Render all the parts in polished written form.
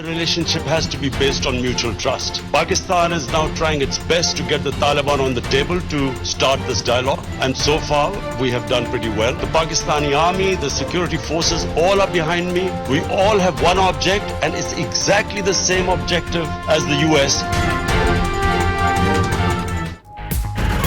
The relationship has to be based on mutual trust. Pakistan is now trying its best to get the Taliban on the table to start this dialogue, and so far we have done pretty well. The Pakistani army, the security forces, all are behind me. We all have one object, and it's exactly the same objective as the US.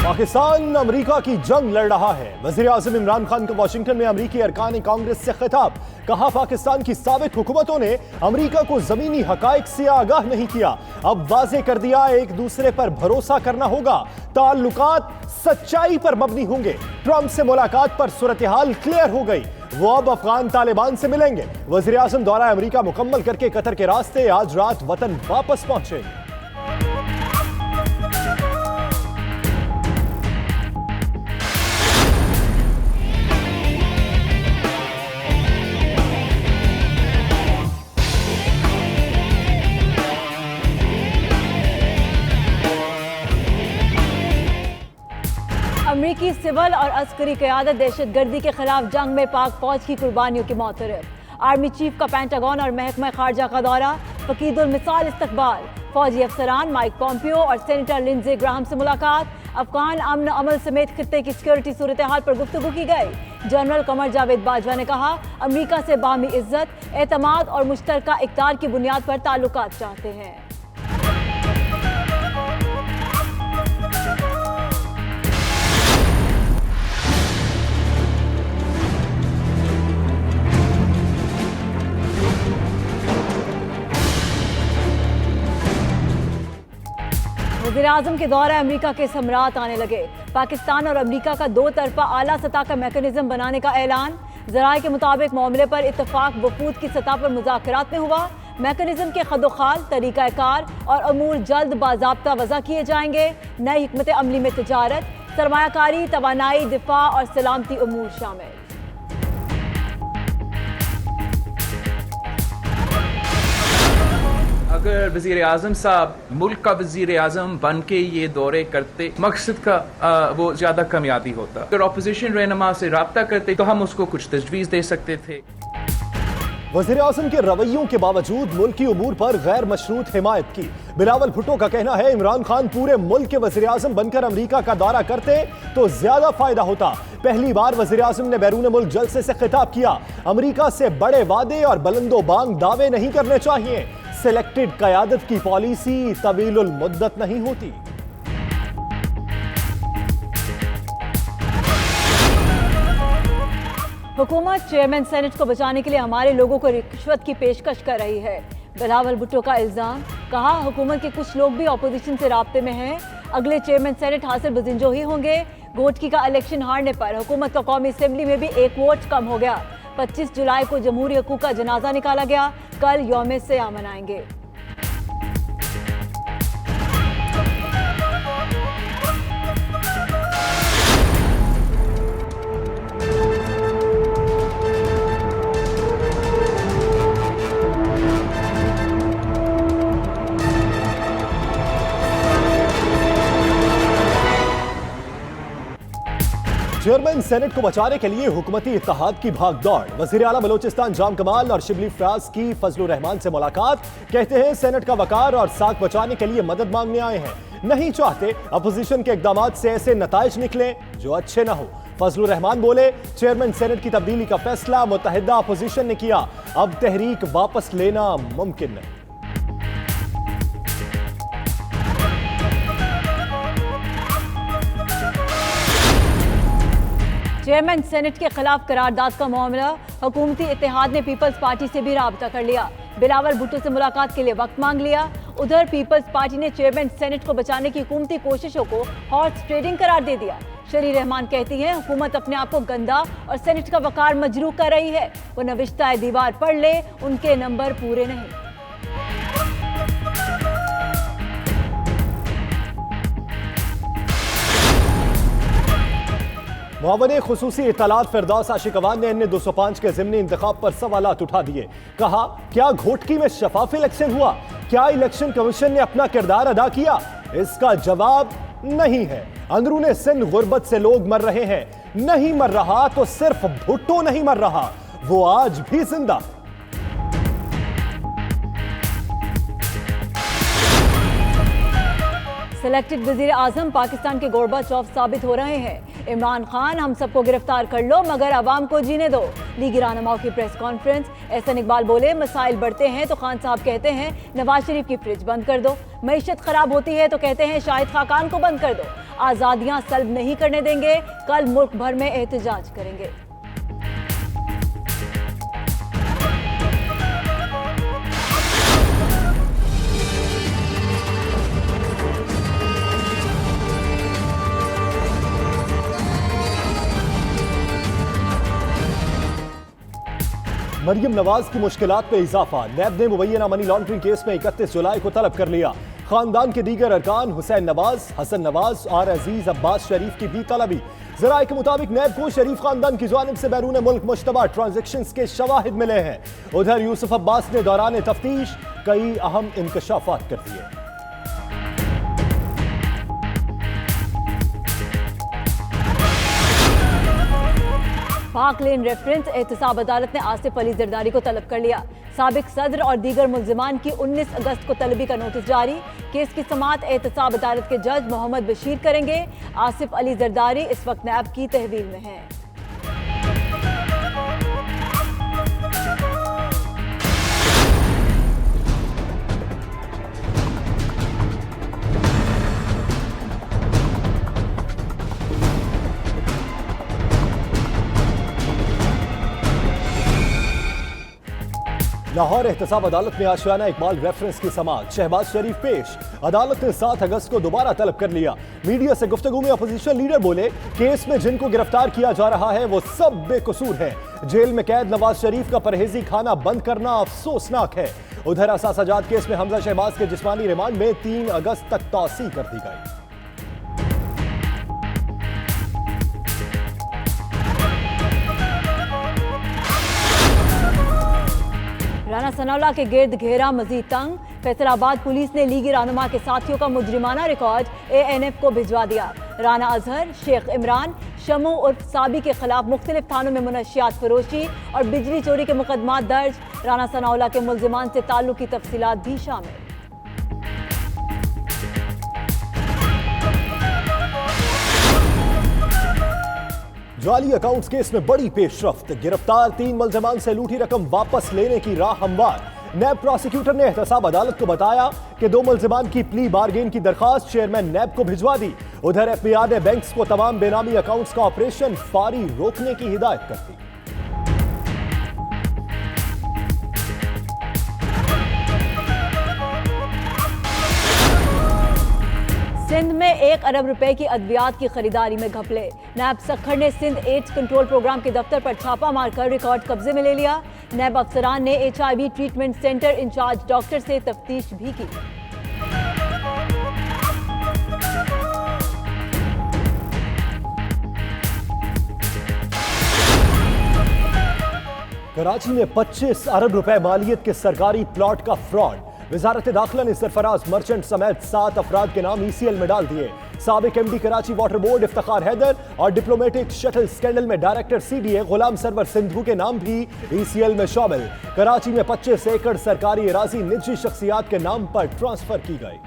Pakistan America की जंग लड़ रहा है। वजीर आजम इमरान खान का Washington में अमेरिकी अरकान कांग्रेस से खिताब। कहा, पाकिस्तान की साबिक हुकूमतों ने अमेरिका को जमीनी हकायक से आगाह नहीं किया। अब वाजे कर दिया, एक दूसरे पर भरोसा करना होगा। ताल्लुकात सच्चाई पर मबनी होंगे। ट्रंप से मुलाकात पर सूरत हाल क्लियर हो गई। वो अब अफगान तालिबान से मिलेंगे। वजीर आजम दौरा अमेरिका मुकम्मल करके कतर के रास्ते आज रात वतन वापस पहुंचेंगे। अमरीकी सिविल और अस्करी क़यादत दहशतगर्दी के खिलाफ जंग में पाक फौज की कुर्बानियों की मोतरफ। आर्मी चीफ का पेंटागन और महकमा खारजा का दौरा, फकीदुल मिसाल इस्तकबाल। फौजी अफसरान माइक पॉम्पियो और सेनेटर लिंडसे ग्राहम से मुलाकात। अफगान अमन अमल समेत खित्ते की सिक्योरिटी सूरत हाल पर गुफ्तगू की गई। जनरल कमर जावेद बाजवा ने कहा, अमरीका से बाहमी इज्जत, एतमाद और मुश्तरका इक़्तिदार की बुनियाद पर ताल्लुकात चाहते हैं। वज़ीर-ए-आज़म के दौरे अमेरिका के समरात आने लगे। पाकिस्तान और अमेरिका का दो तरफा आला सतह का मैकेनिज्म बनाने का ऐलान। ज़राए के मुताबिक मामले पर इत्तफाक वफूद की सतह पर मुज़ाकरात में हुआ। मैकेनिज्म के खदोखाल, तरीक़ाकार और अमूर जल्द बाज़ाब्ता वज़ा किए जाएंगे। नई हिकमत अमली में तिजारत, सरमायाकारी, तवानाई, दिफा और सलामती अमूर शामिल। अगर वज़ीर आज़म साहब मुल्क का वज़ीर आज़म बन के ये दौरे करते, मकसद का वो ज़्यादा कामयाबी होता। अगर अपोजिशन रहनुमा से रब्ता करते तो हम उसको कुछ तजवीज़ दे सकते थे। वज़ीर आज़म के रवैयों के बावजूद मुल्की उमूर पर गैर मशरूत हिमायत की। बिलावल भुट्टो का कहना है, इमरान खान पूरे मुल्क के वज़ीर आज़म बनकर अमेरिका का दौरा करते तो ज्यादा फायदा होता। पहली बार वज़ीर आज़म ने बैरून मुल्क जलसे से खिताब किया। अमेरिका से बड़े वादे और बुलंदो बांग दावे नहीं करने चाहिए। सिलेक्टेड क़यादत की पॉलिसी तवीलुल मुद्दत नहीं होती। हुकूमत चेयरमैन सेनेट को बचाने के लिए हमारे लोगों को रिश्वत की पेशकश कर रही है। बिलावल भुट्टो का इल्जाम। कहा, हुकूमत के कुछ लोग भी अपोजिशन से राब्ते में हैं। अगले चेयरमैन सेनेट हासिल बजिंजो ही होंगे। गोटकी का इलेक्शन हारने पर हुकूमत का कौमी असेंबली में भी एक वोट कम हो गया। 25 जुलाई को जमहूरी हकूक़ का जनाजा निकाला गया। कल यौम सियाह मनाएंगे। चेयरमैन सेनेट को बचाने के लिए हुकूमती इत्तेहाद की भागदौड़। वज़ीर आला बलोचिस्तान जाम कमाल और शिबली फराज की फजलुर रहमान से मुलाकात। कहते हैं, सेनेट का वकार और साख बचाने के लिए मदद मांगने आए हैं। नहीं चाहते अपोजिशन के इक़दामात से ऐसे नताइज निकले जो अच्छे ना हो। फजलुर रहमान बोले, चेयरमैन सेनेट की तब्दीली का फैसला मुत्तहिदा अपोजिशन ने किया। अब तहरीक वापस लेना मुमकिन नहीं। चेयरमैन सेनेट के खिलाफ करारदाद का मामला। हुकूमती इत्तेहाद ने पीपल्स पार्टी से भी राब्ता कर लिया। बिलावल भुट्टो से मुलाकात के लिए वक्त मांग लिया। उधर पीपल्स पार्टी ने चेयरमैन सेनेट को बचाने की हुकूमती कोशिशों को हॉर्स ट्रेडिंग करार दे दिया। शरी रहमान कहती हैं, हुकूमत अपने आप को गंदा और सेनेट का वकार मजरूह कर रही है। वो नविश्ता दीवार पढ़ ले, उनके नंबर पूरे नहीं। मुआवने खुसूसी इत्तलात फिरदौस आशिकवान ने NA 205 के ज़िमनी इंतखाब पर सवालात उठा दिए। कहा, क्या घोटकी में शफाफ इलेक्शन हुआ? क्या इलेक्शन कमीशन ने अपना किरदार अदा किया? इसका जवाब नहीं है। अंदरूने सिंध गुर्बत से लोग मर रहे हैं। नहीं मर रहा तो सिर्फ भुट्टो नहीं मर रहा, वो आज भी जिंदा। सिलेक्टेड वजीर आजम पाकिस्तान के गोरबाचौफ साबित हो रहे हैं। इमरान खान, हम सबको गिरफ्तार कर लो मगर आवाम को जीने दो। लीगी रहनुमाओं की प्रेस कॉन्फ्रेंस। एहसन इकबाल बोले, मसाइल बढ़ते हैं तो खान साहब कहते हैं नवाज शरीफ की फ्रिज बंद कर दो। मईशत खराब होती है तो कहते हैं शाहिद खाकान को बंद कर दो। आज़ादियां सल्ब नहीं करने देंगे, कल मुल्क भर में एहतजाज करेंगे। मरियम नवाज की मुश्किलात में इजाफा। नैब ने मुबैना मनी लॉन्ड्रिंग केस में 31 जुलाई को तलब कर लिया। खानदान के दीगर अरकान हुसैन नवाज, हसन नवाज और अजीज अब्बास शरीफ की भी तलबी। जराये के मुताबिक नैब को शरीफ खानदान की जानिब से बैरून मुल्क मुश्तबा ट्रांजेक्शंस के शवाहिद मिले हैं। उधर यूसुफ अब्बास ने दौरान तफ्तीश कई अहम इंकशाफात कर दिए। पाक लेन रेफरेंस एहतसाब अदालत ने आसिफ अली जरदारी को तलब कर लिया। साबिक सदर और दीगर मुल्जिमान की 19 अगस्त को तलबी का नोटिस जारी। केस की समाअत एहतसाब अदालत के जज मोहम्मद बशीर करेंगे। आसिफ अली जरदारी इस वक्त नैब की तहवील में हैं। लाहौर एहतसाब अदालत में आशियाना इकबाल रेफरेंस की समाअत। शहबाज शरीफ पेश। अदालत ने 7 अगस्त को दोबारा तलब कर लिया। मीडिया से गुफ्तगू में अपोजिशन लीडर बोले, केस में जिनको गिरफ्तार किया जा रहा है वो सब बेकसूर हैं। जेल में कैद नवाज शरीफ का परहेजी खाना बंद करना अफसोसनाक है। उधर असासाजात केस में हमजा शहबाज के जिस्मानी रिमांड में 3 अगस्त तक तौसी कर दी गई। राना सनाउल्लाह के गिर्द घेरा मजीद तंग। फैसलाबाद पुलिस ने लीगी रहनुमा के साथियों का मुजरिमाना रिकॉर्ड ANF को भिजवा दिया। राना अजहर, शेख इमरान, शमू उर्फ साबी के खिलाफ मुख्तलिफ थानों में मुनशियात फरोशी और बिजली चोरी के मुकदमात दर्ज। राना सनाउल्लाह के मुल्जिमान से ताल्लुक की तफसीलात भी शामिल। जाली अकाउंट्स केस में बड़ी पेशरफ्त। गिरफ्तार 3 मुल्जिमान से लूटी रकम वापस लेने की राह हमवार। नैब प्रोसिक्यूटर ने एहतसाब अदालत को बताया कि 2 मुल्जिमान की प्ली बारगेन की दरखास्त चेयरमैन नैब को भिजवा दी। उधर FBI ने बैंक्स को तमाम बेनामी अकाउंट्स का ऑपरेशन फारी रोकने की हिदायत कर दी। सिंध में 1 अरब रुपए की अद्वियात की खरीदारी में घपले। नैब सखर ने सिंध एड्स कंट्रोल प्रोग्राम के दफ्तर पर छापा मारकर रिकॉर्ड कब्जे में ले लिया। नैब अफसरान ने HIV treatment centre in-charge doctor से तफ्तीश भी की। कराची में 25 अरब रुपए मालियत के सरकारी प्लॉट का फ्रॉड। वजारत दाखिला ने सरफराज मर्चेंट समेत 7 अफराद के नाम ECL में डाल दिए। साबिक MD Karachi water board Iftikhar Haider और डिप्लोमेटिक शटल स्कैंडल में डायरेक्टर CDA गुलाम सरवर सिंधु के नाम भी ECL में शामिल। कराची में 25 एकड़ सरकारी अराजी निजी शख्सियात के नाम पर ट्रांसफर की गई।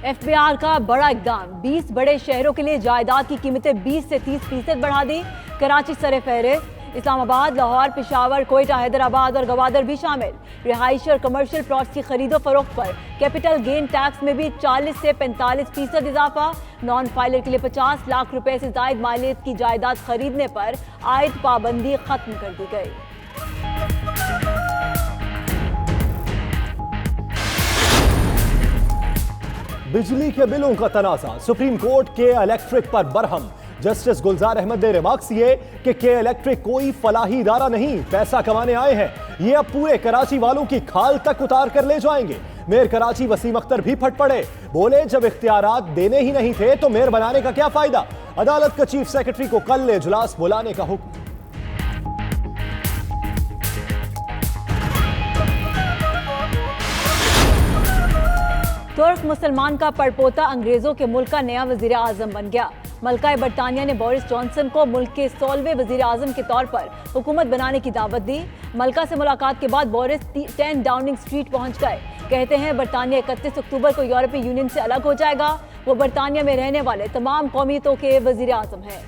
FBR का बड़ा इकदाम। 20 बड़े शहरों के लिए जायदाद की कीमतें 20 से 30% बढ़ा दी। कराची सरे फहरिस्त। इस्लामाबाद, लाहौर, पेशावर, कोयटा, हैदराबाद और गवादर भी शामिल। रिहायशी और कमर्शियल प्लॉट्स की खरीदो फरोख्त पर कैपिटल गेन टैक्स में भी 40 से 45% इजाफा। नॉन फाइलर के लिए 50 लाख रुपए से जायद मालियत की जायदाद खरीदने पर आयद पाबंदी खत्म कर दी गई। बिजली के बिलों का तनाज़ा। सुप्रीम कोर्ट के इलेक्ट्रिक पर बरहम। जस्टिस गुलजार अहमद ने रिमार्क्स किए कि के इलेक्ट्रिक कोई फलाही इदारा नहीं, पैसा कमाने आए हैं। ये अब पूरे कराची वालों की खाल तक उतार कर ले जाएंगे। मेयर कराची वसीम अख्तर भी फट पड़े। बोले, जब इख्तियारात देने ही नहीं थे तो मेयर बनाने का क्या फायदा। अदालत का चीफ सेक्रेटरी को कल इजलास बुलाने का हुक्म। तुर्क मुसलमान का पड़पोता अंग्रेजों के मुल्क का नया वजीर आजम बन गया। मलका बरतानिया ने बोरिस जॉनसन को मुल्क के 16वें वजीर आजम के तौर पर हुकूमत बनाने की दावत दी। मलका से मुलाकात के बाद बोरिस 10 डाउनिंग स्ट्रीट पहुंच गए। कहते हैं बरतानिया 31 अक्टूबर को यूरोपीय यूनियन से अलग हो जाएगा। वो बरतानिया में रहने वाले तमाम कौमियतों के वजीर आजम हैं।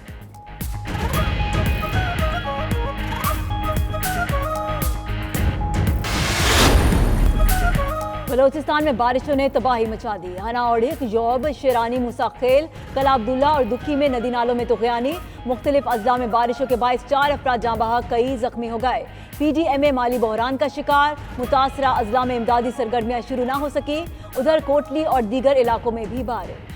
बलोचिस्तान में बारिशों ने तबाही मचा दी। हना औड़िक, यौब, शेरानी, मुसाखेल, कला अब्दुल्ला और दुखी में नदी नालों में तुग़यानी। मुख्तलिफ अजला में बारिशों के बायस 4 अफराद जाँ बहक, कई जख्मी हो गए। PDMA माली बहरान का शिकार। मुतासरा अजला में इमदादी सरगर्मियाँ शुरू ना हो सकी। उधर कोटली और दीगर इलाकों में भी बारिश।